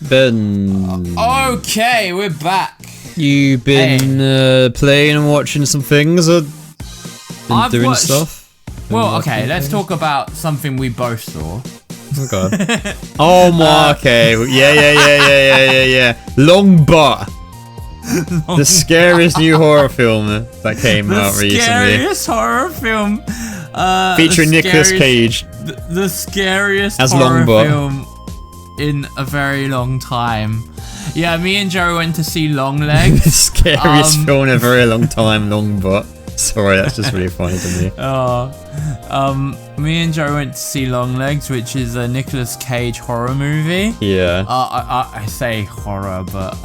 Ben. Okay, we're back. You been playing and watching some things, or been doing stuff? Well, okay, let's talk about something we both saw. Okay. Oh my, okay. Yeah. Long Butt. The scariest new horror film that came out recently. The scariest horror film. Featuring Nicolas Cage. The scariest as horror Longbutt. film in a very long time. Yeah, me and Joe went to see Longlegs. The scariest film in a very long time, Longbutt. Sorry, that's just really funny to me. Me and Joe went to see Longlegs, which is a Nicolas Cage horror movie. Yeah. I say horror, but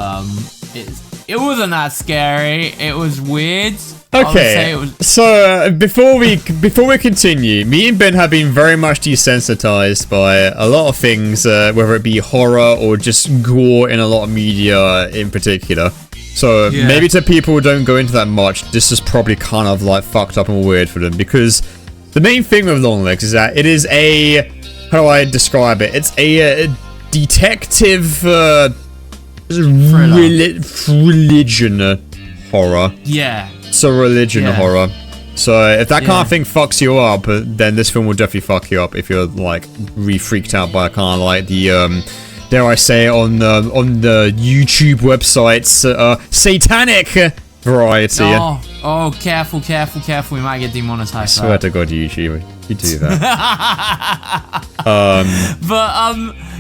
it wasn't that scary. It was weird. Okay, so before we continue, me and Ben have been very much desensitized by a lot of things, whether it be horror or just gore in a lot of media in particular. So maybe to people who don't go into that much, this is probably kind of like fucked up and weird for them, because the main thing with Longlegs is that it is a, how do I describe it? It's a detective religion horror. Yeah. So religion horror. So if that kind of thing fucks you up, then this film will definitely fuck you up if you're like really freaked out by kind of like the dare I say on the YouTube websites satanic variety. Oh, careful, we might get demonetized. I swear to God, YouTube, you do that.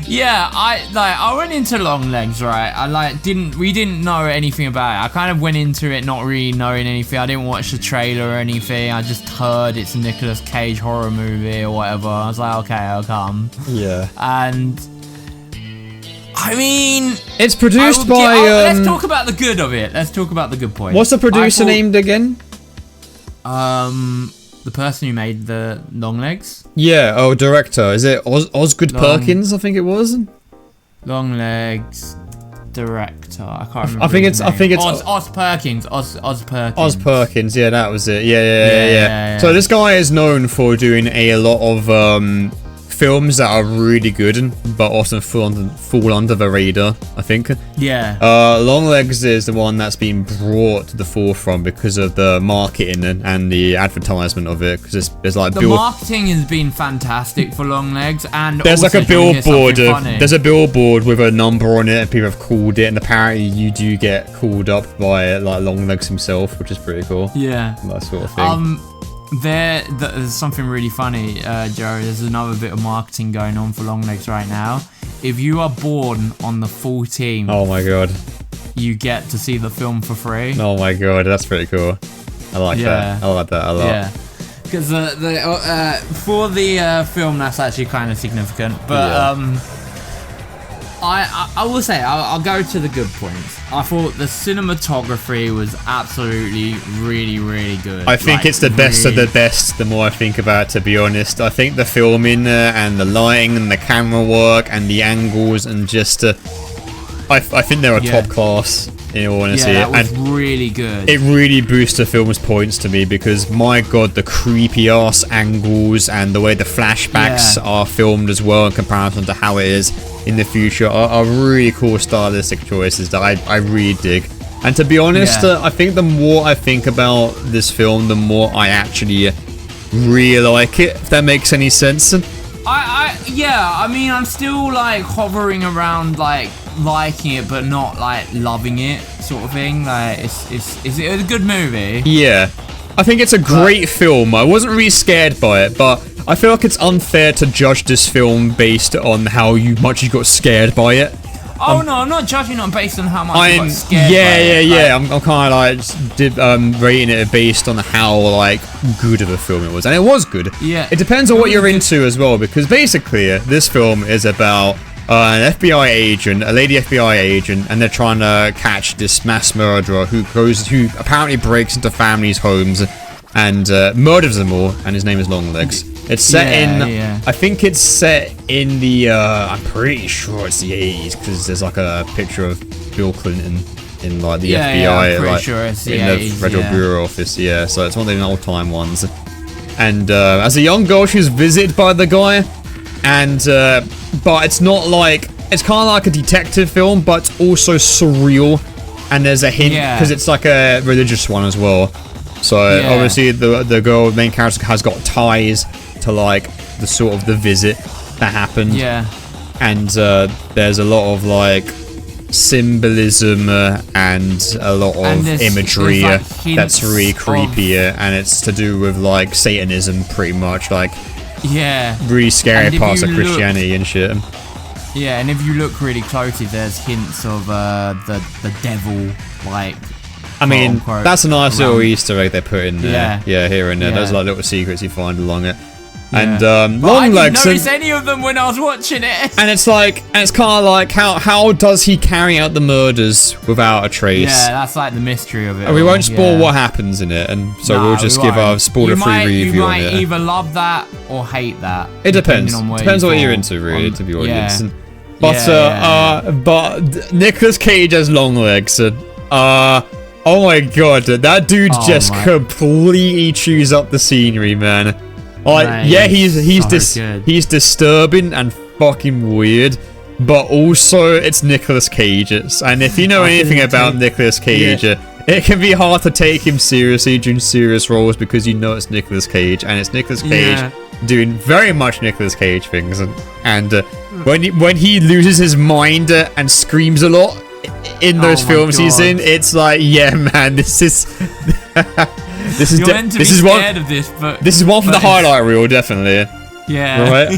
Yeah, I went into Longlegs, right? We didn't know anything about it. I kind of went into it not really knowing anything. I didn't watch the trailer or anything. I just heard it's a Nicolas Cage horror movie or whatever. I was like, okay, I'll come. Yeah. And I mean, it's produced by. Let's talk about the good of it. Let's talk about the good points. What's the producer named again? The person who made the Longlegs. Yeah. Director. Is it Osgood Perkins? I think it was. Longlegs director. I can't remember. I think it's Oz Perkins. Oz Perkins. Oz Perkins. Yeah, that was it. Yeah. So this guy is known for doing a lot of films that are really good, but often fall under the radar, I think. Yeah. Longlegs is the one that's been brought to the forefront because of the marketing and the advertisement of it. Because there's like the marketing has been fantastic for Longlegs, and there's like a billboard. There's a billboard with a number on it, and people have called it. And apparently, you do get called up by like Longlegs himself, which is pretty cool. Yeah. That sort of thing. There's something really funny, Joe. There's another bit of marketing going on for Longlegs right now. If you are born on the 14th, oh my god, you get to see the film for free. Oh my god, that's pretty cool. I like that. I like that a lot. Yeah, because for the film, that's actually kind of significant. But I will say, I'll go to the good points. I thought the cinematography was absolutely really, really good. I think it's the best of the best, the more I think about it, to be honest. I think the filming and the lighting and the camera work and the angles and just... I think they're top class, in all honesty. Yeah, that was really good. It really boosts the film's points to me because, my god, the creepy-ass angles and the way the flashbacks are filmed as well in comparison to how it is in the future are really cool stylistic choices that I really dig. And to be honest, I think the more I think about this film, the more I actually really like it, if that makes any sense. I mean, I'm still like hovering around like liking it but not like loving it sort of thing. Like it's a good movie. Yeah, I think it's a great film. I wasn't really scared by it, but I feel like it's unfair to judge this film based on how much you got scared by it. Oh no, I'm not judging it based on how much you got scared. Yeah. I'm kind of like rating it based on how like good of a film it was, and it was good. Yeah. It depends on what you're into as well, because basically this film is about an FBI agent, a lady FBI agent, and they're trying to catch this mass murderer who apparently breaks into families' homes and murders them all, and his name is Longlegs. It's set in, I think it's set in the, I'm pretty sure it's the 80s, because there's like a picture of Bill Clinton in like the FBI, like sure it's the in 80s, the Federal Bureau office, so it's one of the old time ones. And as a young girl, she was visited by the guy, and but it's not like it's kind of like a detective film, but also surreal. And there's a hint because it's like a religious one as well. So obviously the girl, main character, has got ties to like the sort of the visit that happened. Yeah. And there's a lot of like symbolism and a lot of imagery that's really creepy, and it's to do with like Satanism, pretty much, like really scary parts of Christianity and shit. Yeah, and if you look really closely, there's hints of the devil, like. I mean, that's a nice little Easter egg they put in there. Yeah, here and there. Those are like little secrets you find along it. And Longlegs. I didn't notice any of them when I was watching it. And it's kind of like, how does he carry out the murders without a trace? Yeah, that's like the mystery of it. And we won't spoil what happens in it, and so we'll just give our spoiler-free review on it. You might either love that or hate that. It depends. Depends what you're into, really, to be honest. But Nicolas Cage as Longlegs. Oh my god, that dude just completely chews up the scenery, man. Like, he's disturbing and fucking weird, but also it's Nicolas Cage. And if you know anything about Nicolas Cage, it can be hard to take him seriously during serious roles because you know it's Nicolas Cage, and it's Nicolas Cage doing very much Nicolas Cage things. And when he loses his mind and screams a lot in those films he's in, it's like, yeah, man, this is this is one for the highlight reel, definitely. Yeah, right?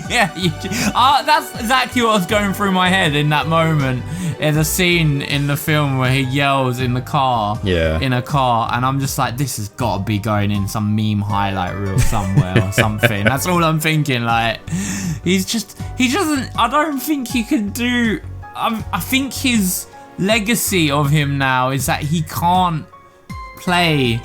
That's exactly what was going through my head in that moment. There's a scene in the film where he yells in the car, in a car, and I'm just like, this has got to be going in some meme highlight reel somewhere or something. That's all I'm thinking. Like, he doesn't. I don't think he can do. I think his legacy of him now is that he can't play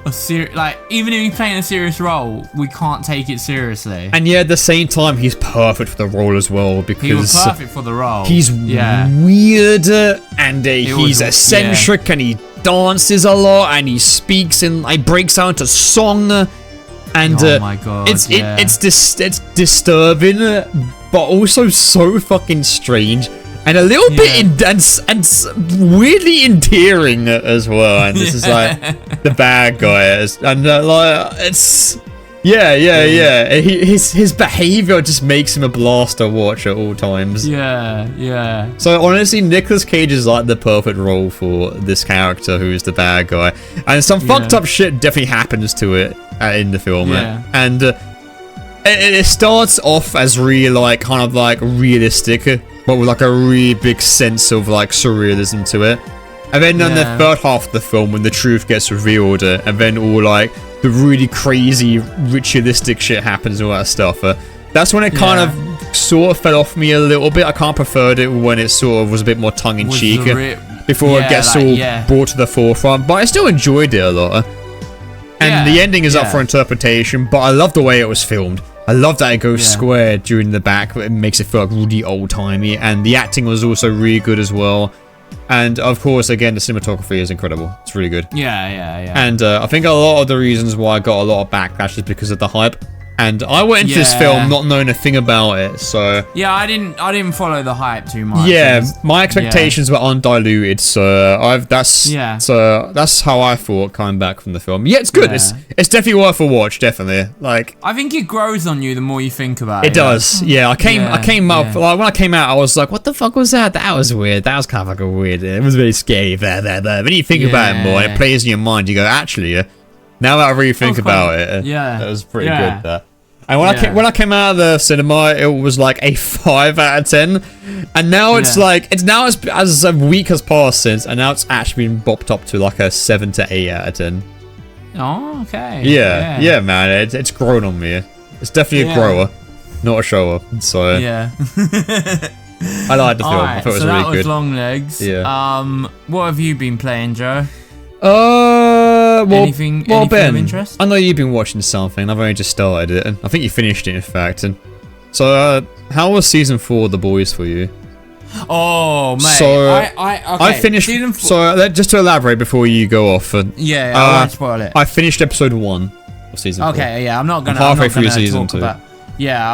even if he's playing a serious role, we can't take it seriously. And at the same time, he's perfect for the role as well, because he was perfect for the role. He's weird and he's eccentric, and he dances a lot, and he speaks and breaks out into song. And oh my god, it's disturbing, but also so fucking strange. And a little bit and weirdly endearing as well. And this is like the bad guy, and it's his behavior just makes him a blast to watch at all times. Yeah. So honestly, Nicolas Cage is like the perfect role for this character who is the bad guy, and some fucked up shit definitely happens to it in the film. And it starts off as really kind of realistic, but with like a really big sense of surrealism to it. And then in the third half of the film, when the truth gets revealed, and then all the really crazy ritualistic shit happens and all that stuff, that's when it kind of sort of fell off me a little bit. I kind of preferred it when it sort of was a bit more tongue-in-cheek before it gets all brought to the forefront, but I still enjoyed it a lot. And the ending is up for interpretation, but I love the way it was filmed. I love that it goes square during the back, but it makes it feel like really old-timey, and the acting was also really good as well. And of course, again, the cinematography is incredible. It's really good. Yeah. And I think a lot of the reasons why I got a lot of backlash is because of the hype. And I went into this film not knowing a thing about it, so I didn't follow the hype too much. Yeah, my expectations were undiluted, so that's how I thought coming back from the film. Yeah, it's good. It's definitely worth a watch. Definitely. I think it grows on you the more you think about it. It does. Yeah, I came up when I came out, I was like, what the fuck was that? That was weird. That was kind of weird. It was very scary. But then you think about it more, and it plays in your mind. You go, actually, now that I really think about it, that was pretty good. That. And when I came out of the cinema, it was like a 5 out of 10, and now it's as a week has passed since, and now it's actually been bopped up to like a 7 to 8 out of 10. Oh, okay. Yeah, man, it's grown on me. It's definitely a grower, not a shower. So I liked the film. I thought it was really good. So that was Longlegs. Yeah. What have you been playing, Joe? Anything Ben, of interest? I know you've been watching something. I've only just started it, and I think you finished it, in fact. And so, how was season 4 of The Boys for you? Oh, mate. So I finished. So just to elaborate before you go off. I won't spoil it. I finished episode 1 of season 4. Okay, I'm not gonna. I'm halfway through season 2. I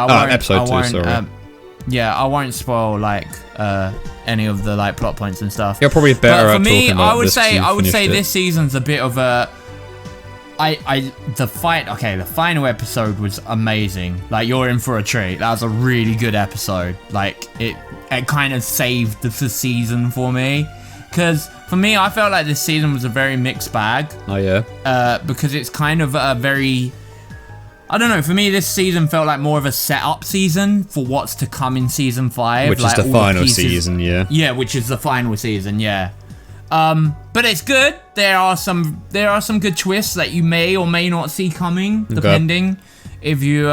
won't. Episode 2. Sorry. I won't spoil like any of the like plot points and stuff. You're probably better But at for me, talking about I would this 'cause say you finished it. this season's a bit of a. The final episode was amazing. Like, you're in for a treat. That was a really good episode. Like, it kind of saved the season for me. Because for me, I felt like this season was a very mixed bag. Oh yeah. Because it's kind of a very. I don't know. For me, this season felt like more of a setup season for what's to come in season 5, Which like is the final season, yeah. Yeah, which is the final season, yeah. But it's good. There are some good twists that you may or may not see coming, depending if you're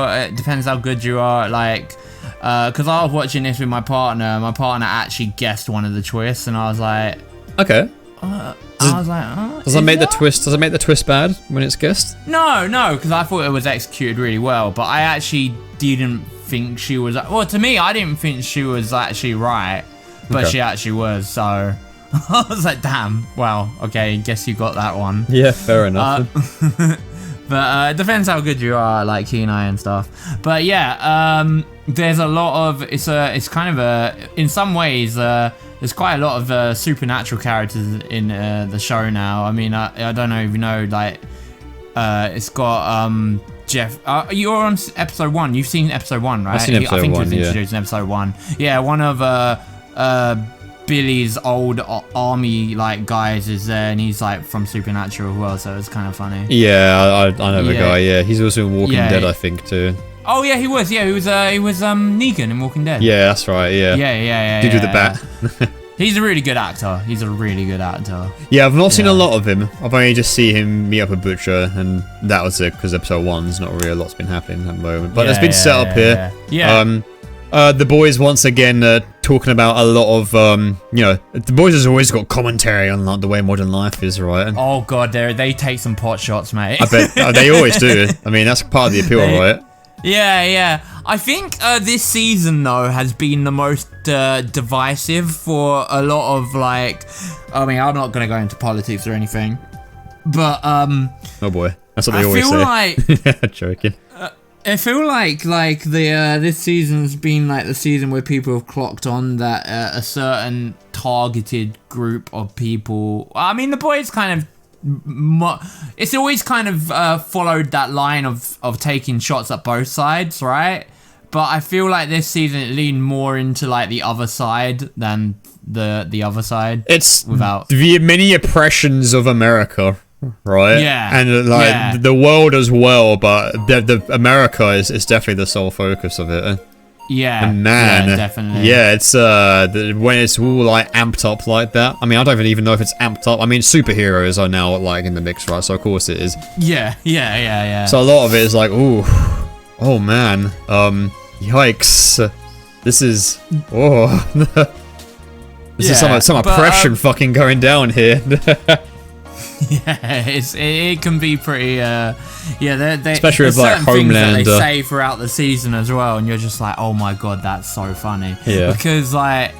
it depends how good you are. Like, because I was watching this with my partner. My partner actually guessed one of the twists, and I was like, okay. Does that make the twist? Does it make the twist bad when it's guessed? No, because I thought it was executed really well. But I actually didn't think she was. Well, to me, I didn't think she was actually right, but she actually was. So. I was like, damn, well, okay, guess you got that one. Yeah, fair enough. But it depends how good you are, like Kenai and stuff. But yeah, there's a lot of, it's kind of a, in some ways, there's quite a lot of supernatural characters in the show now. I mean, I don't know if you know, like, it's got Jeff. You're on episode 1. You've seen episode 1, right? I've seen episode 1, I think he was introduced in episode 1. Yeah, one of Billy's old army like guys is there, and he's like from Supernatural as well, so it's kind of funny. Yeah, I know the guy. Yeah, he's also in Walking Dead, I think, too. Oh yeah, he was. Yeah, he was Negan in Walking Dead. Yeah, that's right. Yeah. Yeah. Dude with the bat. He's a really good actor. Yeah, I've not seen a lot of him. I've only just seen him meet up a butcher, and that was it, because episode 1's not really a lot's been happening at the moment. But it's been set up here. Yeah. The boys once again talking about a lot of the boys has always got commentary on like the way modern life is, right? And oh god, they take some pot shots, mate. I bet they always do. I mean, that's part of the appeal, right? Yeah. I think this season though has been the most divisive for a lot of like. I mean, I'm not gonna go into politics or anything, but oh boy, that's what they always say. I feel like joking. I feel like the this season's been like the season where people have clocked on that a certain targeted group of people. I mean, the boys kind of, it's always kind of followed that line of taking shots at both sides, right? But I feel like this season it leaned more into like the other side than the other side. It's without the many oppressions of America. Right, yeah, and like the world as well, but the America is definitely the sole focus of it. Yeah, and man, yeah, definitely. Yeah, it's when it's all like amped up like that. I mean, I don't even know if it's amped up. I mean, superheroes are now like in the mix, right? So of course it is. Yeah. So a lot of it is like, oh man, yikes, this is this is some oppression fucking going down here. Yeah, it can be pretty, especially with like Homeland. They say throughout the season as well, and you're just like, oh my god, that's so funny. Yeah. Because like,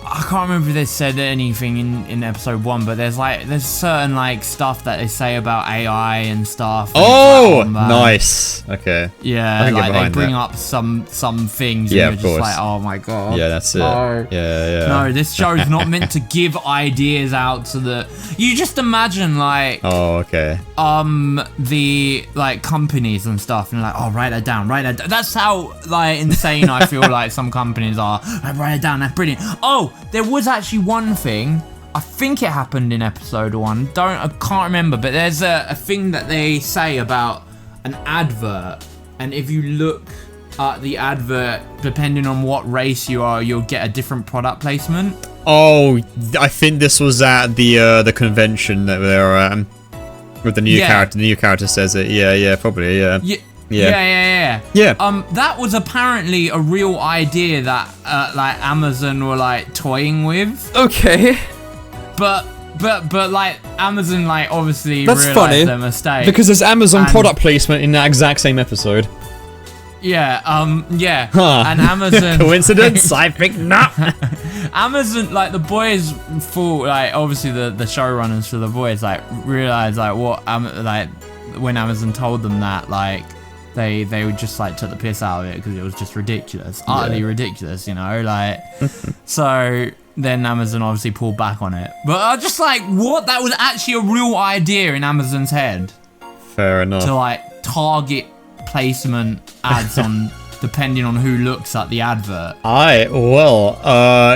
I can't remember if they said anything in episode 1, but there's certain like stuff that they say about AI and stuff. And oh, nice. Okay. Yeah, like they bring up some things. Yeah, and of you're course. just like, oh my god. Yeah, that's it. No. Yeah. No, this show's not meant to give ideas out to the. You just imagine like. Oh, okay. The like companies and stuff, and like, oh, write that down. That's how like insane I feel like some companies are. Write it down. That's brilliant. Oh. There was actually one thing, I think it happened in episode 1, I can't remember, but there's a thing that they say about an advert, and if you look at the advert, depending on what race you are, you'll get a different product placement. Oh, I think this was at the convention that they're at, with the new character. The new character says it. Yeah, probably, yeah. Yeah. That was apparently a real idea that like Amazon were like toying with. Okay. But like Amazon like obviously That's realized funny, their mistake. because there's Amazon product placement in that exact same episode. Yeah. Huh. And Amazon coincidence? I think not. Amazon, like the boys thought, like obviously the showrunners for the boys like realized like what like when Amazon told them that like they would just like took the piss out of it because it was just ridiculous, utterly ridiculous, you know, like. So then Amazon obviously pulled back on it, but I just like, what? That was actually a real idea in Amazon's head. Fair enough. To like target placement ads on depending on who looks at the advert.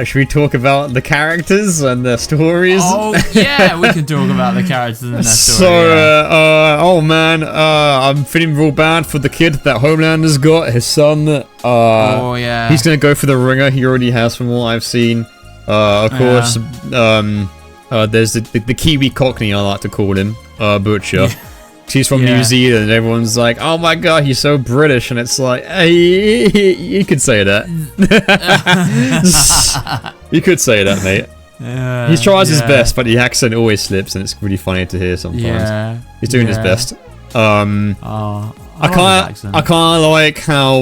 Should we talk about the characters and their stories? Oh yeah, we could talk about the characters and their stories. So, oh man, I'm feeling real bad for the kid that Homelander's got, his son. Oh yeah. He's gonna go for the ringer. He already has, from what I've seen. Of course, there's the Kiwi Cockney, I like to call him, Butcher. Yeah. He's from New Zealand, and everyone's like, "Oh my god, he's so British," and it's like, hey, you could say that. You could say that, mate. Yeah, he tries his best, but the accent always slips, and it's really funny to hear sometimes. Yeah, he's doing his best. I kind of like how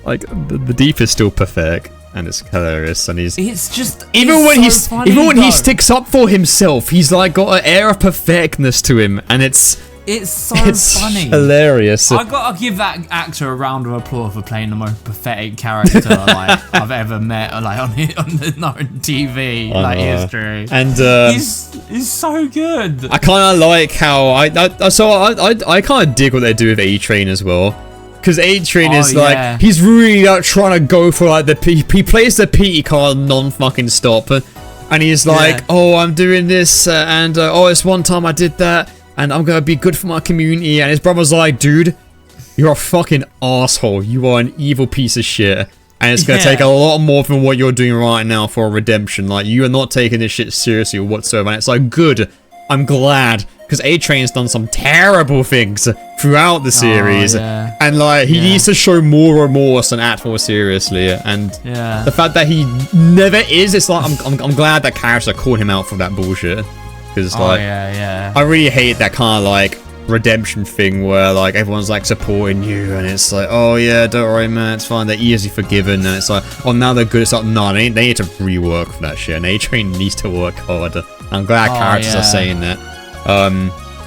like the Deep is still pathetic. And it's hilarious, and it's just even when he sticks up for himself, he's like got an air of patheticness to him, and it's funny, hilarious. I gotta give that actor a round of applause for playing the most pathetic character like I've ever met, like on TV history. And he's so good. I kind of like how I kind of dig what they do with A-Train as well. Because A-Train is like, he's really trying to go for like he plays the P card non-fucking stop. And he's like, oh, I'm doing this, and it's one time I did that, and I'm gonna be good for my community. And his brother's like, dude, you're a fucking asshole. You are an evil piece of shit. And it's gonna take a lot more than what you're doing right now for a redemption. Like, you are not taking this shit seriously whatsoever. And it's like, good. I'm glad. Because A-Train's done some terrible things throughout the series, and like he needs to show more remorse and act more seriously. And the fact that he never is, it's like I'm glad that character called him out for that bullshit. Because like I really hate that kind of like redemption thing where like everyone's like supporting you, and it's like, oh yeah, don't worry man, it's fine, they're easily forgiven, and it's like, oh now they're good. It's like, no, they need to rework for that shit, and A-Train needs to work harder. I'm glad characters are saying that.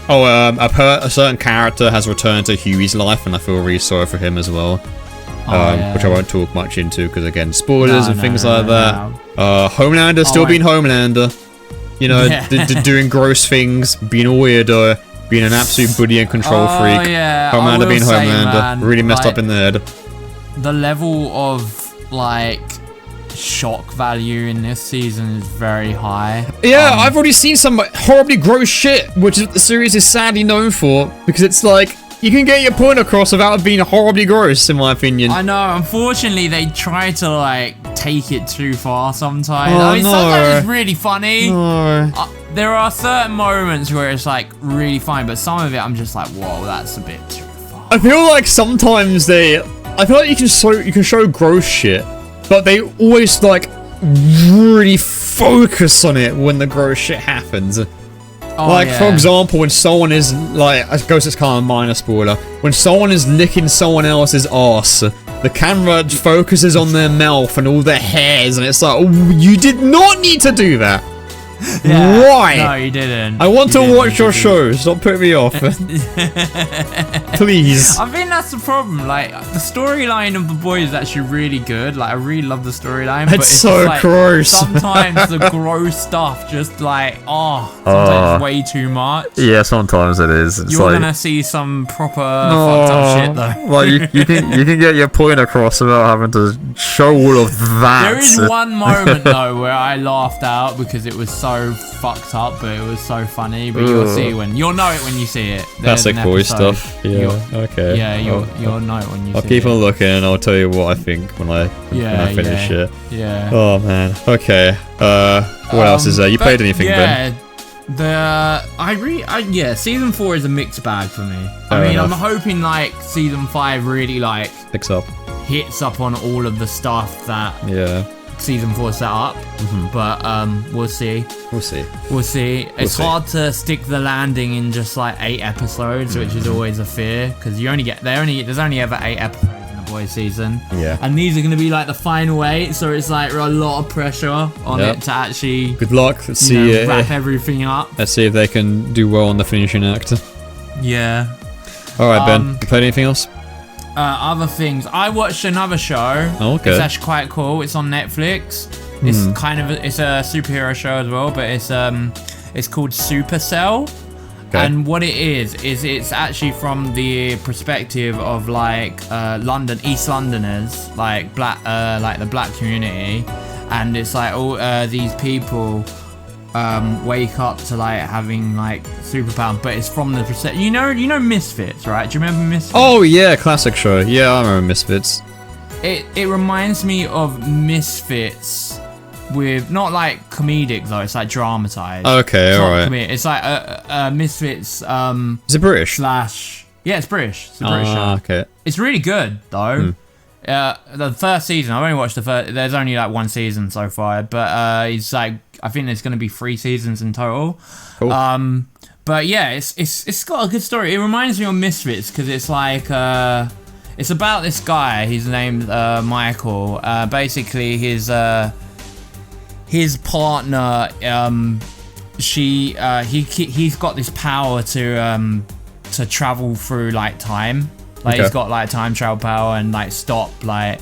A certain character has returned to Huey's life, and I feel really sorry for him as well. Which I won't talk much into because again, spoilers and things like that. Homelander still being Homelander, you know, doing gross things, being a weirdo, being an absolute bully and control freak. Homelander being Homelander, really messed up in the head. The level of like shock value in this season is very high. I've already seen some horribly gross shit, which is what the series is sadly known for, because it's like, you can get your point across without being horribly gross, in my opinion. I know, unfortunately they try to like take it too far sometimes. Sometimes it's really funny. There are certain moments where it's like really funny, but some of it I'm just like, whoa, that's a bit too far. I feel like sometimes you can show gross shit, but they always like really focus on it when the gross shit happens. For example, when someone is like, I suppose it's kind of a minor spoiler, when someone is licking someone else's ass, the camera focuses on their mouth and all their hairs, and it's like, oh, you did not need to do that. Why? No, you didn't. I want to watch your show. Stop putting me off. Please. I think that's the problem. Like, the storyline of the boy is actually really good. Like, I really love the storyline. It's so gross. Sometimes the gross stuff just like, sometimes way too much. Yeah, sometimes it is. You're gonna see some proper fucked up shit though. Like you can get your point across without having to show all of that. There is one moment though where I laughed out because it was so fucked up, but it was so funny. But you'll know it when you see it. Classic boy stuff. Okay. Yeah, you'll know it when you see it. I'll keep on looking, and I'll tell you what I think when I finish it. Yeah. Oh man. Okay. What else is there? You played anything, Ben? Season 4 is a mixed bag for me. I'm hoping like season 5 really like hits up on all of the stuff that season 4 set up, but we'll see. It's hard to stick the landing in just like 8 episodes, which is always a fear, because there's only ever 8 episodes in the boys season, and these are going to be like the final 8, so it's like a lot of pressure on it to actually good luck. Let's see wrap everything up. Let's see if they can do well on the finishing act. All right, Ben. You played anything else? Other things. I watched another show. Oh, okay. It's actually quite cool. It's on Netflix. It's it's a superhero show as well, but it's called Supercell. Okay. And what it is it's actually from the perspective of like East Londoners, like the black community, and it's like all these people wake up to like having like superpower, but it's from the perspective. You know Misfits, right? Do you remember Misfits? Oh yeah, classic show. Yeah, I remember Misfits. It reminds me of Misfits. With not like comedic though, it's like dramatized. Okay, alright. It's like Misfits. Is it British? Yeah, it's British. It's a British show. Okay. It's really good though. The first season, I've only watched the first. There's only like one season so far, but it's like I think there's gonna be 3 seasons in total. Cool. But yeah, it's got a good story. It reminds me of Misfits because it's like it's about this guy. He's named Michael. Basically, his partner, he's got this power to travel through like time. Like he's got like time travel power and like stop like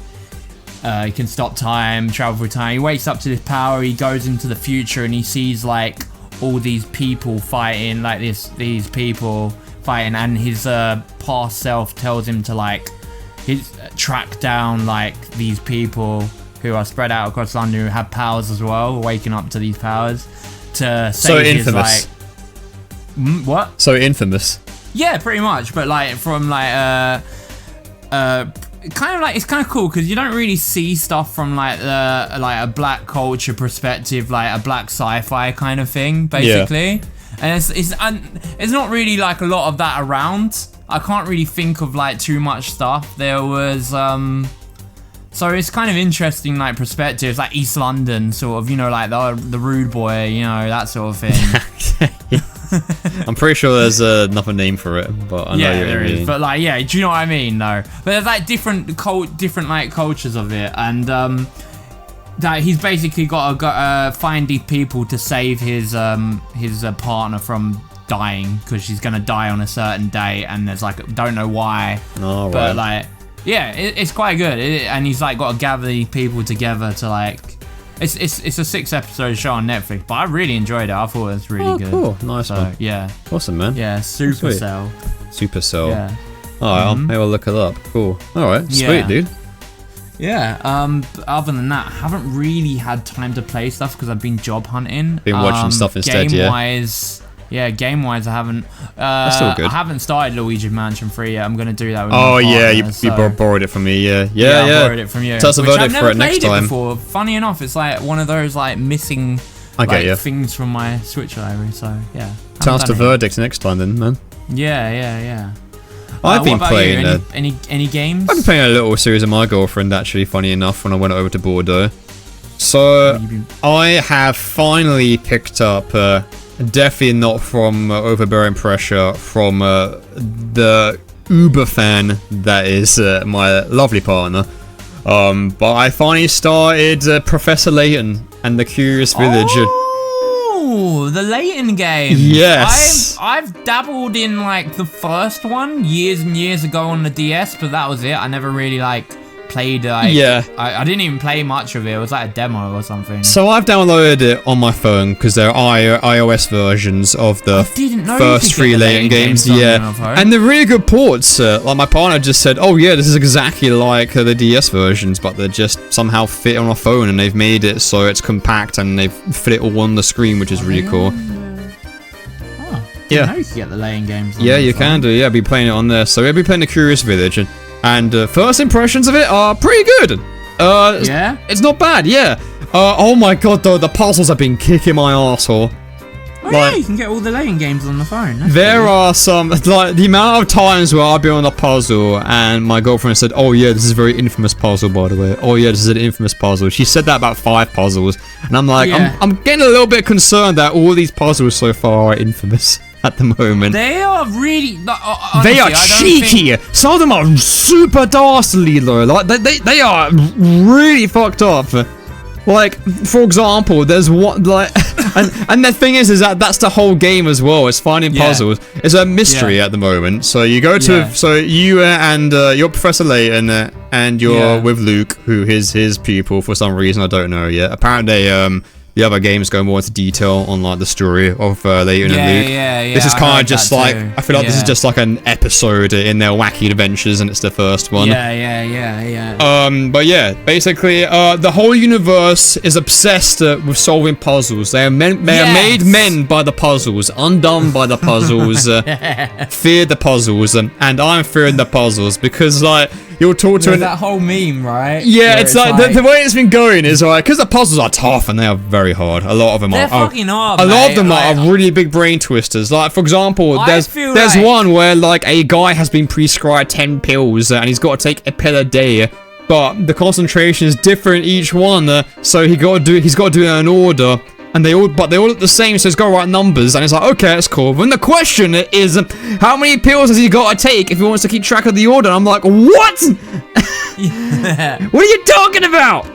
he can stop time, travel through time. He wakes up to this power. He goes into the future and he sees like all these people fighting, like these people fighting, and his past self tells him to like track down like these people who are spread out across London who have powers as well, waking up to these powers to save his like... What? So infamous. Yeah, pretty much, but like from like kind of like it's kind of cool because you don't really see stuff from like a black culture perspective, like a black sci-fi kind of thing, basically. Yeah. And it's not really like a lot of that around. I can't really think of like too much stuff. There was so it's kind of interesting, like perspectives, like East London, sort of, you know, like the rude boy, you know, that sort of thing. I'm pretty sure there's another name for it, but I know there is. But like, yeah, do you know what I mean? No, but there's like different like cultures of it, and that he's basically got to find these people to save his partner from dying because she's gonna die on a certain day, and there's like don't know why, but like. Yeah, it's quite good, and he's like got to gather these people together to like. It's a 6-episode show on Netflix, but I really enjoyed it. I thought it was really good. Cool, nice one. Yeah, awesome, man. Yeah, Supercell. Supercell. Yeah. All right, I'll maybe I'll look it up. Cool. All right, sweet, dude. Yeah. Other than that, I haven't really had time to play stuff because I've been job hunting. Been watching stuff instead. Game-wise, I haven't. That's still good. I haven't started Luigi Mansion 3 yet. I'm gonna do that with my partner, you borrowed it from me. Yeah. I borrowed it from you. Tell us a verdict for it next time. Before. Funny enough, it's like one of those like missing things from my Switch library. So yeah. Tell us the verdict next time, then, man. Yeah. I've been playing any games. I've been playing a little series of my girlfriend, actually. Funny enough, when I went over to Bordeaux. So I have finally picked up. Definitely not from overbearing pressure from the uber fan that is my lovely partner. But I finally started Professor Layton and the Curious Village. Oh, the Layton game. Yes. I've dabbled in like the first one years and years ago on the DS, but that was it. I never really like played I didn't even play much of it. It was like a demo or something. So I've downloaded it on my phone because there are iOS versions of the first 3 Layton games. And they're really good ports. Like my partner just said, oh yeah, this is exactly like the DS versions, but they're just somehow fit on a phone, and they've made it so it's compact and they've fit it all on the screen, which is really cool. Yeah, you can get the Layton games on you can do. Yeah, I'll be playing it on there. So we'll be playing the Curious Village, and first impressions of it are pretty good. It's not bad. Yeah. Oh my god, though, the puzzles have been kicking my arsehole. Yeah, you can get all the Layton games on the phone. There are some, like, the amount of times where I've been on a puzzle and my girlfriend said, oh yeah, this is a very infamous puzzle, by the way. Oh yeah, this is an infamous puzzle. She said that about 5 puzzles, and I'm like, I'm getting a little bit concerned that all these puzzles so far are infamous at the moment. They are really... honestly, they are cheeky. Some of them are super dastardly, though. Like, they are really fucked up. Like, Like, for example, there's one, like, and the thing is that that's the whole game as well. It's finding puzzles. It's a mystery at the moment. So you go to, so you and you're Professor Layton, and you're with Luke, who is his pupil for some reason I don't know yet. Apparently, the other games go more into detail on like the story of Layton and Luke. This is kind of just like, I feel like this is just like an episode in their wacky adventures, and it's the first one. But yeah, basically, the whole universe is obsessed with solving puzzles. They are made men by the puzzles, undone by the puzzles, fear the puzzles, and I'm fearing the puzzles because like you'll talk to that whole meme, right? Yeah, it's like the way it's been going is like because the puzzles are tough and they are very hard. A lot of them are. Fucking hard. A lot of them are really big brain twisters. Like for example, there's one where like a guy has been prescribed 10 pills and he's got to take a pill a day, but the concentration is different each one. So he's got to do it in order. And they all look the same, so it's got right numbers, and it's like, okay, that's cool. But then the question is, how many pills has he got to take if he wants to keep track of the order? And I'm like, what? What are you talking about?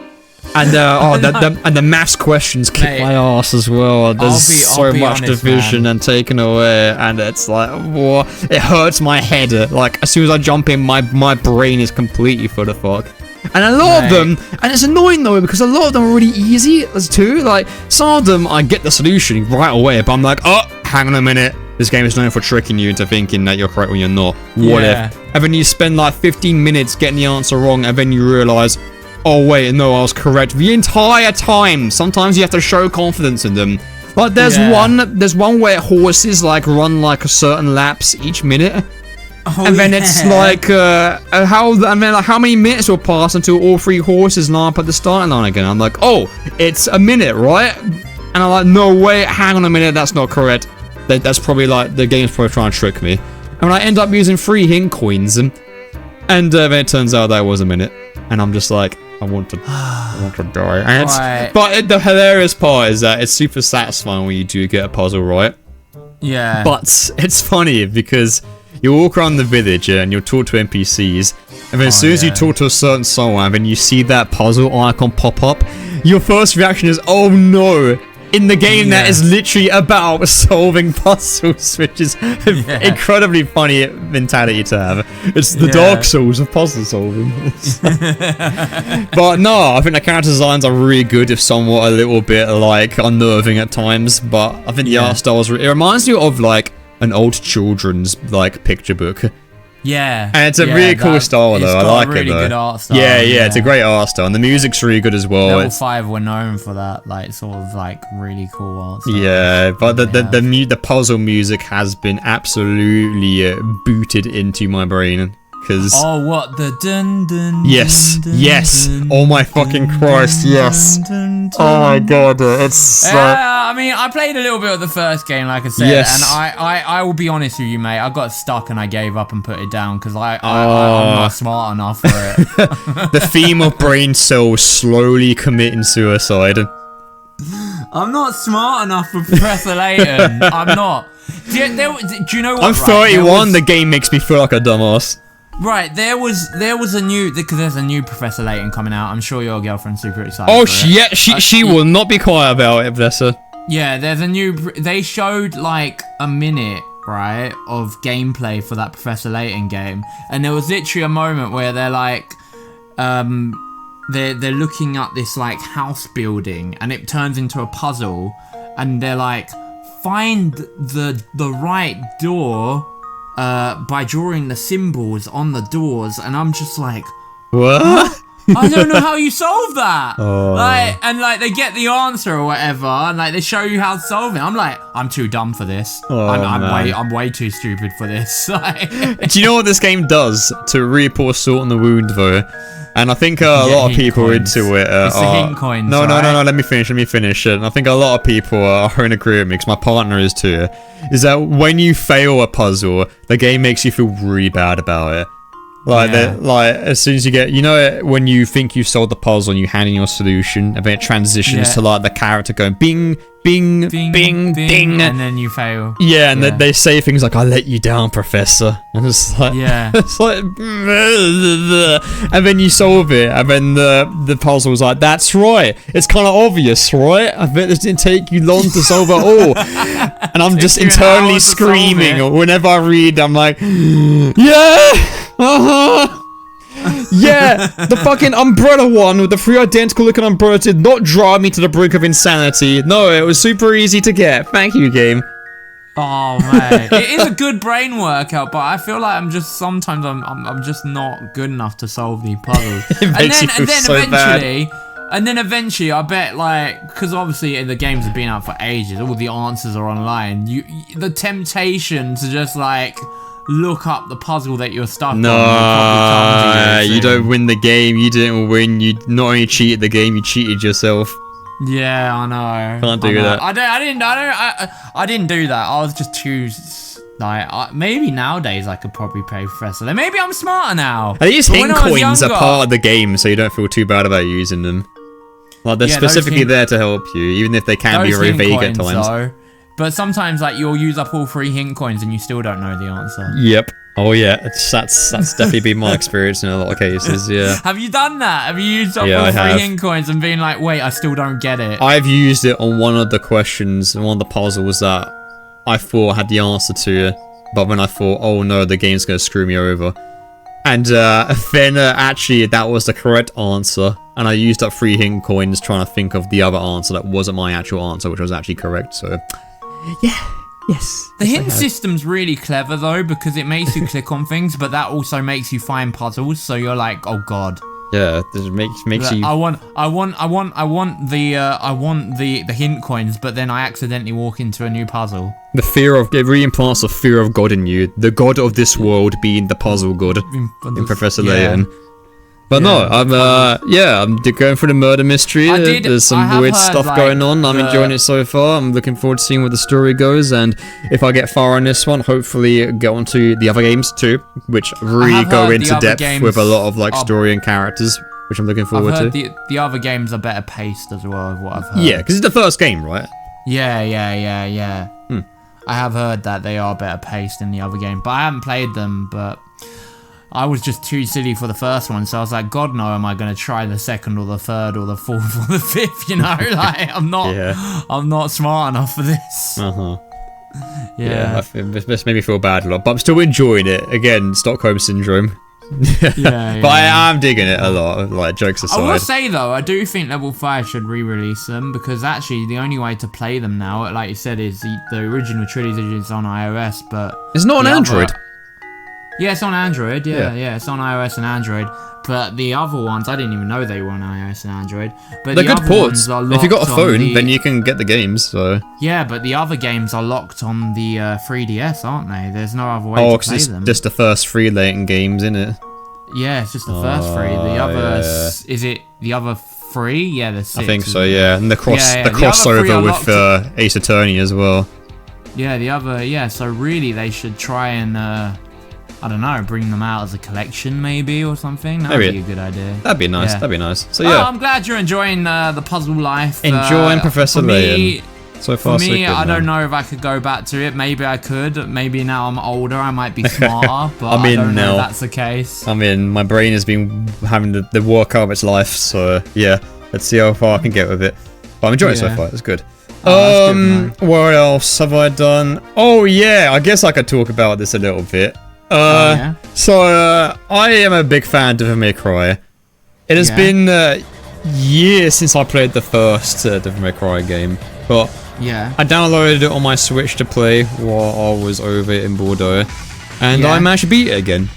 And the maths questions kick my ass as well. There's so much division and taken away, and it's like, whoa, it hurts my head. Like as soon as I jump in, my brain is completely full of fuck. And a lot of them, and it's annoying though because a lot of them are really easy as too. Like some of them, I get the solution right away, but I'm like, oh, hang on a minute. This game is known for tricking you into thinking that you're correct when you're not. What if? And then you spend like 15 minutes getting the answer wrong, and then you realize, oh wait, no, I was correct the entire time. Sometimes you have to show confidence in them. Like there's one where horses like run like a certain laps each minute. And then it's like, how many minutes will pass until all 3 horses line up at the starting line again? I'm like, oh, it's a minute, right? And I'm like, no, wait, hang on a minute, that's not correct. That's probably like, the game's probably trying to trick me. And I end up using 3 hint coins, and then it turns out that was a minute. And I'm just like, I want to die. And but the hilarious part is that it's super satisfying when you do get a puzzle right. Yeah. But it's funny because you walk around the village and you'll talk to NPCs, and then as soon as you talk to a certain someone and then you see that puzzle icon pop up, your first reaction is, oh no, in the game that is literally about solving puzzles, which is incredibly funny mentality to have. It's the Dark Souls of puzzle solving. But no, I think the character designs are really good, if somewhat a little bit like unnerving at times, but I think the art style it reminds you of like an old children's like picture book. Yeah. And it's a really cool style though. I like it though. It's got a really good art style. Yeah, it's a great art style, and the music's really good as well. Level 5 were known for that, like sort of like really cool art style. Yeah, but the puzzle music has been absolutely booted into my brain. Oh, what the dun dun? Yes, dun, yes. Dun, oh my fucking Christ, yes. Dun, dun, oh my god, it's. I mean, I played a little bit of the first game, like I said, and I will be honest with you, mate. I got stuck and I gave up and put it down because I'm not smart enough for it. The theme of brain cells slowly committing suicide. I'm not smart enough for Professor Layton. I'm not. Do you know what? I'm 31. The game makes me feel like a dumbass. Right, there was a new, because there's a new Professor Layton coming out. I'm sure your girlfriend's super excited. Oh, she will not be quiet about it, bless her. Yeah, there's a new. They showed like a minute, right, of gameplay for that Professor Layton game, and there was literally a moment where they're like, they're looking at this like house building, and it turns into a puzzle, and they're like, find the right door. By drawing the symbols on the doors, and I'm just like, what? I don't know how you solve that. Like they get the answer or whatever, and like they show you how to solve it. I'm like, I'm too dumb for this. I'm way too stupid for this. Do you know what this game does to really pour salt on the wound though? And I think a lot of people are into it. It's the hint coins. No. Let me finish. And I think a lot of people are in agreement with me, because my partner is too. Is that when you fail a puzzle, the game makes you feel really bad about it. Like as soon as you get, when you think you've solved the puzzle and you hand in your solution, and then it transitions to like the character going bing, bing, bing, bing, ding, and then you fail. Yeah, and they say things like, "I let you down, Professor," and it's like, it's like, and then you solve it, and then the puzzle was like, "That's right, it's kind of obvious, right? I bet it didn't take you long to solve it all," and I'm just internally screaming. Whenever I read, I'm like, "Yeah." Yeah, the fucking umbrella one with the 3 identical looking umbrellas did not drive me to the brink of insanity. No, it was super easy to get. Thank you, game. Oh man, it is a good brain workout, but I feel like I'm just sometimes I'm just not good enough to solve these puzzles. And then eventually, I bet, like, because obviously the games have been out for ages, all the answers are online. The temptation to just like look up the puzzle that you're stuck on. No, you don't win the game. You didn't win. You not only cheated the game, you cheated yourself. Yeah, I know. Can't do that. I didn't do that. I was just too like. Maybe nowadays I could probably play Professor. Then maybe I'm smarter now. These hint coins are part of the game, so you don't feel too bad about using them. Like they're specifically there to help you, even if they can be very vague at times. Though, but sometimes, like, you'll use up all 3 hint coins and you still don't know the answer. Yep. Oh yeah, that's definitely been my experience in a lot of cases. Yeah. Have you done that? Have you used up all 3 hint coins and been like, wait, I still don't get it? I've used it on one of the questions and one of the puzzles that I thought had the answer to, but when I thought, oh no, the game's gonna screw me over, and then actually that was the correct answer, and I used up 3 hint coins trying to think of the other answer that wasn't my actual answer, which was actually correct. So. Yeah. Yes. The hint system's really clever though, because it makes you click on things, but that also makes you find puzzles. So you're like, oh god. Yeah, it makes you. I want the hint coins, but then I accidentally walk into a new puzzle. The fear of it really implants the fear of God in you. The god of this world being the puzzle god in Professor Layton. But no, I'm going for the murder mystery. There's some weird stuff going on. I'm enjoying it so far. I'm looking forward to seeing where the story goes, and if I get far on this one, hopefully get onto the other games too, which really go into depth with a lot of like story and characters, which I'm looking forward to. The other games are better paced as well, of what I've heard. Yeah, because it's the first game, right? Yeah. I have heard that they are better paced in the other game, but I haven't played them, but I was just too silly for the first one, so I was like, God no, am I going to try the second or the third or the fourth or the fifth, like, I'm not smart enough for this. Yeah, this made me feel bad a lot, but I'm still enjoying it. Again, Stockholm Syndrome. But I am digging it a lot, like, jokes aside. I will say though, I do think Level 5 should re-release them, because actually the only way to play them now, like you said, is the original trilogy is on iOS, but it's not on Android. Yeah, it's on Android. Yeah, it's on iOS and Android. But the other ones, I didn't even know they were on iOS and Android. But they're good ports. If you got a phone, then you can get the games. So yeah, but the other games are locked on the 3DS, aren't they? There's no other way to play them. Oh, it's just the first 3 Layton games, isn't it? Yeah, it's just the first 3. The other is it the other 3? Yeah, there's 6. I think so. Yeah, and the crossover with Ace Attorney as well. Yeah, the other. Yeah, so really they should try and. I don't know, bring them out as a collection maybe or something. That would be a good idea. That'd be nice. That'd be nice. So yeah, I'm glad you're enjoying the puzzle life. Enjoying Professor Layton. So far, so good. I don't know if I could go back to it. Maybe I could. Maybe now I'm older, I might be smarter. But I don't know if that's the case. My brain has been having the work of its life. So yeah, let's see how far I can get with it. But I'm enjoying it so far. It's good. What else have I done? Oh yeah, I guess I could talk about this a little bit. So I am a big fan of Devil May Cry. It has been years since I played the first Devil May Cry game, but I downloaded it on my Switch to play while I was over in Bordeaux, and I managed to beat it again.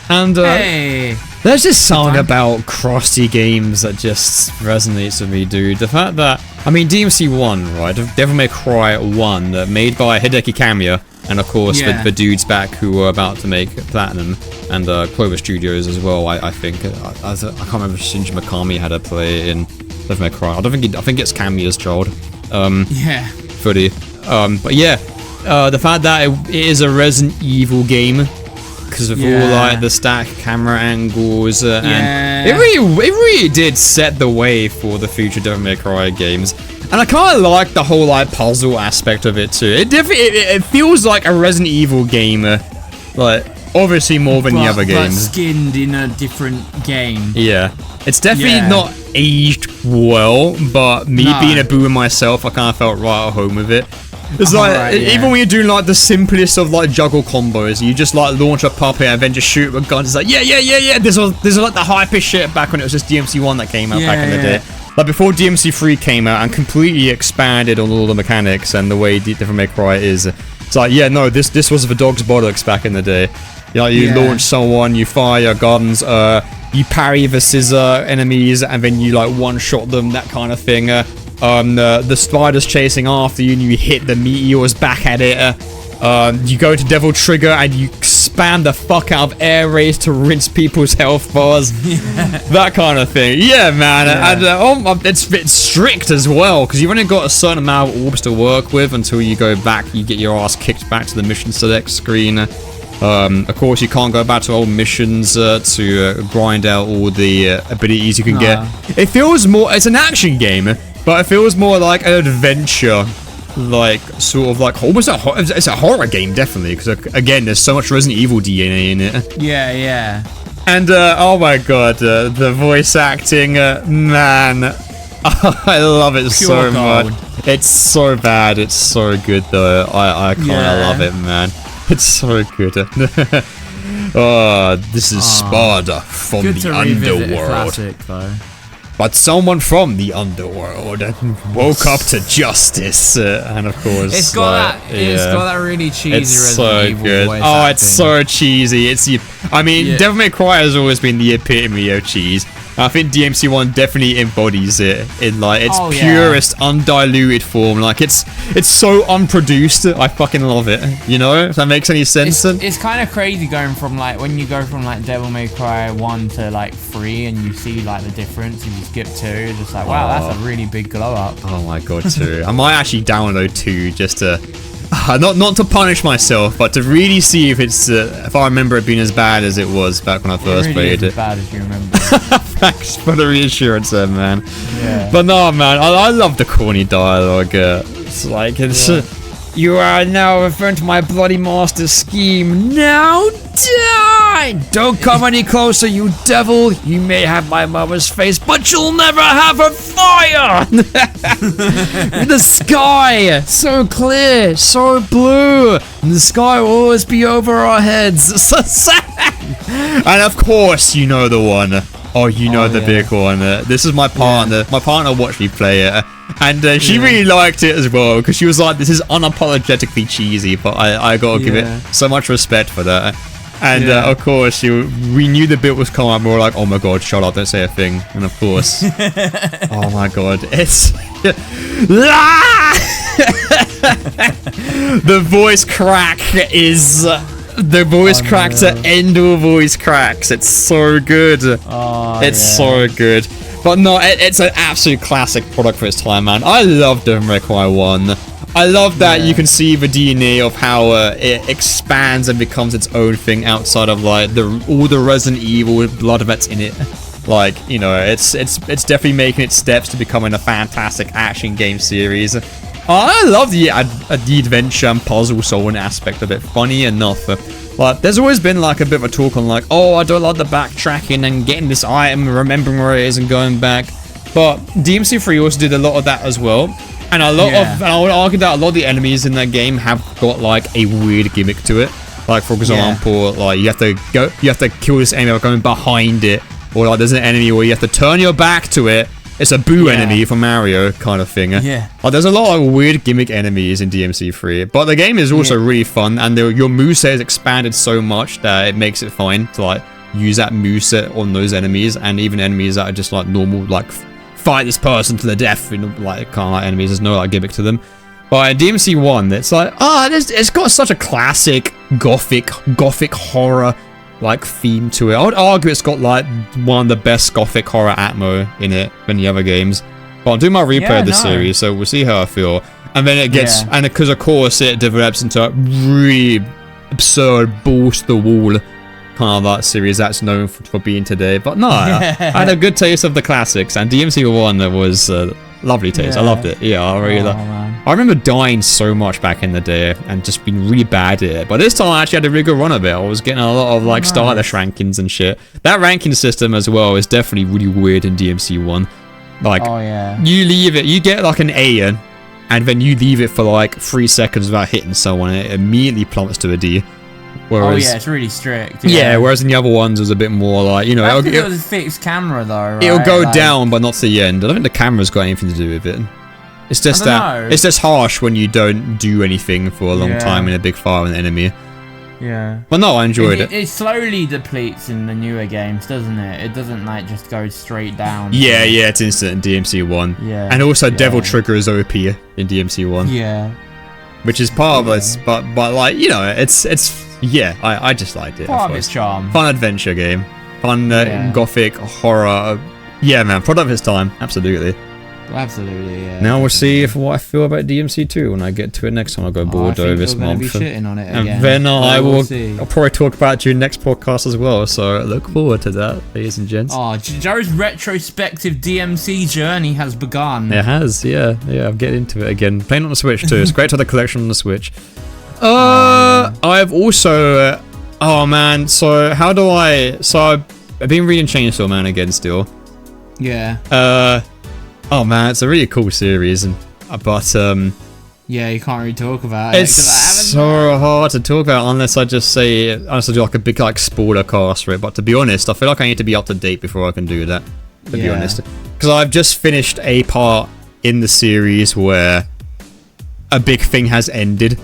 And there's this song about crusty games that just resonates with me, dude. The fact that, DMC 1, right? Devil May Cry 1, made by Hideki Kamiya, and of course the dudes back who were about to make Platinum, and Clover Studios as well, I think. I can't remember if Shinji Mikami had a play in Devil May Cry. I think it's Kamiya's child. Fully. But yeah, the fact that it is a Resident Evil game because of all like the stack camera angles, and it really did set the way for the future Devil May Cry games. And I kind of like the whole like puzzle aspect of it too. It feels like a Resident Evil game, like obviously more than the other games. But skinned in a different game. Yeah, it's definitely not aged well, but me being a boomer myself, I kind of felt right at home with it. It's like, even when you're doing like the simplest of like juggle combos, you just like launch a puppet and then just shoot with guns. It's like, yeah. This was like the hypest shit back when it was just DMC 1 that came out back in the day. Like before DMC 3 came out and completely expanded on all the mechanics and the way Devil May Cry is. It's like, this was the dog's bollocks back in the day. You know, you launch someone, you fire your guns, you parry the scissor enemies, and then you like one-shot them, that kind of thing. The spider's chasing after you, and you hit the meteors back at it. You go to Devil Trigger, and you spam the fuck out of air rays to rinse people's health bars. That kind of thing. Yeah, man. And it's strict as well, because you've only got a certain amount of orbs to work with until you go back, you get your ass kicked back to the mission select screen. Of course, you can't go back to old missions to grind out all the abilities you can get. It feels more, it's an action game, but it feels more like an adventure, like sort of like almost it's a horror game, definitely, because again, there's so much Resident Evil DNA in it. Yeah. And oh my god, the voice acting, man, I love it so much. It's so bad, it's so good though. I kind of love it, man. It's so good. Oh, this is Sparta from the underworld. Classic, though. But someone from the underworld woke up to justice, and of course, it's got that really cheesy Resident Evil voice Oh, acting. it's so cheesy. Devil May Cry has always been the epitome of cheese. I think DMC1 definitely embodies it in like its purest, undiluted form. Like it's so unproduced. I fucking love it. You know, if that makes any sense. It's kind of crazy going from like when you go from like Devil May Cry 1 to like 3, and you see like the difference, and you skip 2. It's just like, wow, that's a really big glow up. Oh my god, 2. I might actually download 2 just to. Not to punish myself, but to really see if it's if I remember it being as bad as it was back when I first played it. As bad as you remember. Thanks for the reassurance there, man. Yeah. But no, man, I love the corny dialogue. It's like you are now referring to my bloody master's scheme. Now die! Don't come any closer, you devil. You may have my mother's face, but you'll never have her fire. The sky, so clear, so blue. And the sky will always be over our heads. So sad. And of course, you know the one. Oh, you know the big one. This is my partner. My partner watched me play it. And she really liked it as well, because she was like, this is unapologetically cheesy, but I gotta give it so much respect for that. And of course, we knew the bit was coming up, we were like, oh my god, shut up, don't say a thing. And of course, oh my god, it's... The voice crack is... The voice crack to end all voice cracks. It's so good. It's so good. But no, it's an absolute classic product for its time, man. I love Devil May Cry 1. I love that you can see the DNA of how it expands and becomes its own thing outside of like all the Resident Evil blood that's in it. Like, you know, it's definitely making its steps to becoming a fantastic action game series. I love the adventure and puzzle solving aspect of it. Funny enough, but there's always been like a bit of a talk on like, oh, I don't like the backtracking and getting this item, remembering where it is and going back. But DMC3 also did a lot of that as well. And I would argue that a lot of the enemies in that game have got like a weird gimmick to it. Like for example, like you have to kill this enemy by going behind it, or like there's an enemy where you have to turn your back to it. It's a boo enemy from Mario kind of thing. Like, there's a lot of weird gimmick enemies in DMC3, but the game is also really fun, and your moveset is expanded so much that it makes it fine to like use that moveset on those enemies, and even enemies that are just like normal, like fight this person to the death, you know, like kind of like enemies. There's no like gimmick to them. But in DMC1, it's like, it's got such a classic gothic horror like theme to it. I would argue it's got like one of the best gothic horror atmo in it than the other games. But I'll do my replay of the series, so we'll see how I feel. And then it gets, and because of course it develops into a really absurd balls to the wall kind of that series that's known for being today. But no, I had a good taste of the classics, and DMC 1 was lovely taste. I loved it. Yeah, I remember dying so much back in the day and just being really bad at it. But this time I actually had a really good run of it. I was getting a lot of like stylish rankings and shit. That ranking system as well is definitely really weird in DMC 1. Like, you leave it, you get like an A in, and then you leave it for like 3 seconds without hitting someone, and it immediately plummets to a D. Whereas, it's really strict. Yeah, whereas in the other ones it was a bit more like, you know, it was a fixed camera though, right? It'll go down, but not to the end. I don't think the camera's got anything to do with it. It's just that it's just harsh when you don't do anything for a long time in a big fire with an enemy. Yeah. But no, I enjoyed it. It slowly depletes in the newer games, doesn't it? It doesn't like just go straight down. Yeah, it's instant in DMC 1. Yeah. And also Devil Trigger is OP in DMC 1. Yeah. Which is part of it, but like, you know, it's I just liked it. Part of its charm. Fun adventure game. Fun gothic horror. Yeah, man, product of its time. Absolutely. Absolutely, yeah. Now we'll see what I feel about DMC 2 when I get to it next time. I'll go Bordeaux this month. Be shitting on it again. And then I'll probably talk about it during next podcast as well. So look forward to that, ladies and gents. Joe's retrospective DMC journey has begun. It has, yeah. I'm getting into it again. Playing on the Switch too. It's great to have the collection on the Switch. I've also, oh man. So how do I? So I've been reading Chainsaw Man again still. Yeah. Oh man, it's a really cool series, but yeah, you can't really talk about it. It's so hard to talk about unless I do like a big like spoiler cast for it. But to be honest, I feel like I need to be up to date before I can do that. To be honest, because I've just finished a part in the series where a big thing has ended,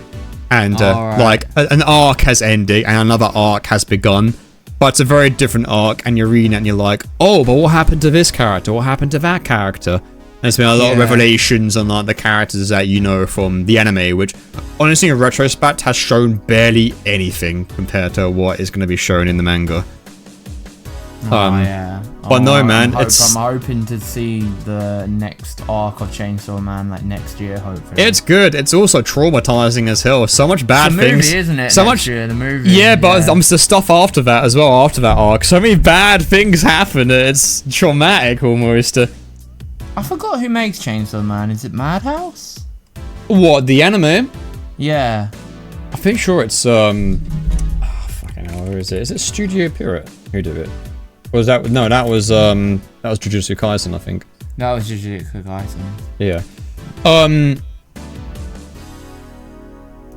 and like an arc has ended and another arc has begun. But it's a very different arc, and you're reading it and you're like, oh, but what happened to this character? What happened to that character? There's been a lot of revelations on like the characters that you know from the anime, which honestly in retrospect has shown barely anything compared to what is going to be shown in the manga. But no, man, I'm hoping to see the next arc of Chainsaw Man like next year, hopefully. It's good. It's also traumatizing as hell. So much bad things. The movie, isn't it? So much. The movie. Yeah, but the stuff after that as well. After that arc, so many bad things happen. It's traumatic almost. I forgot who makes Chainsaw Man. Is it Madhouse? What, the anime? Yeah. I'm pretty sure it's fucking hell, where is it? Is it Studio Pirate who did it? Was that that was Jujutsu Kaisen, I think. That was Jujutsu Kaisen. Yeah.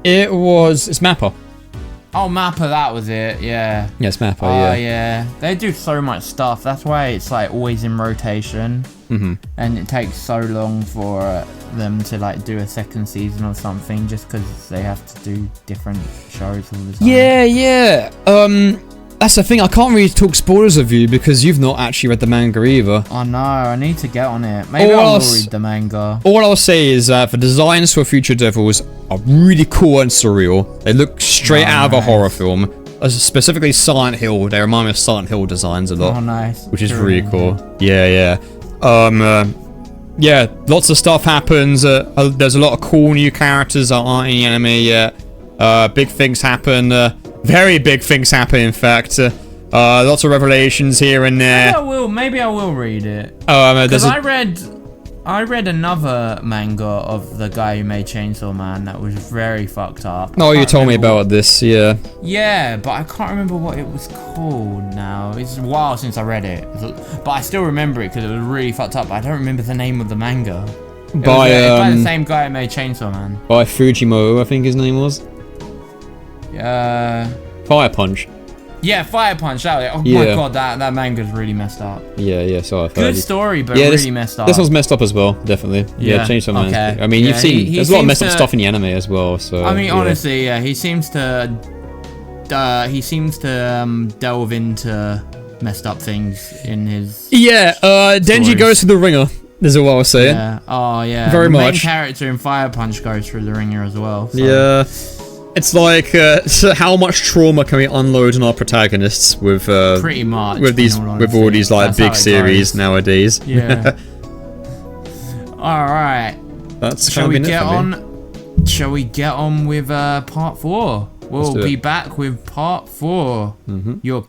It's Mappa. Oh, Mappa, that was it. Yeah. Yeah, it's Mappa. Oh yeah. They do so much stuff. That's why it's like always in rotation. And it takes so long for them to like do a second season or something, just because they have to do different shows all the time. Yeah. That's the thing, I can't really talk spoilers of you because you've not actually read the manga either. Oh no, I need to get on it. Maybe I will read the manga. All I'll say is that the designs for Future Devils are really cool and surreal. They look straight out of a horror film. Specifically Silent Hill, they remind me of Silent Hill designs a lot. Oh nice. Which is really cool. Yeah. Yeah, lots of stuff happens. There's a lot of cool new characters that aren't in the anime yet. Big things happen. Very big things happen, in fact. Lots of revelations here and there. Maybe I will read it. Because I read another manga of the guy who made Chainsaw Man that was very fucked up. Oh, you told me about this, yeah. Yeah, but I can't remember what it was called now. It's a while since I read it. But I still remember it because it was really fucked up. I don't remember the name of the manga. By the same guy who made Chainsaw Man. By Fujimoto, I think his name was. Fire Punch. Yeah, Fire Punch. Oh my god, that manga's really messed up. Yeah. So I've heard. Good story, but really messed up. This one's messed up as well, definly. Yeah, Chainsaw Man. Okay. I mean, you've seen there's a lot of messed up stuff in the anime as well. So I mean, honestly, he seems to delve into messed up things in his. Yeah, Denji stories. goes to the ringer. This is what I was saying. Yeah. Oh yeah. Very much. The main character in Fire Punch goes through the ringer as well. So. Yeah. It's like, so how much trauma can we unload on our protagonists with pretty much with all these like big series nowadays? Yeah. All right. That's Shall we get on with part 4? We'll do be it. back with part 4. Your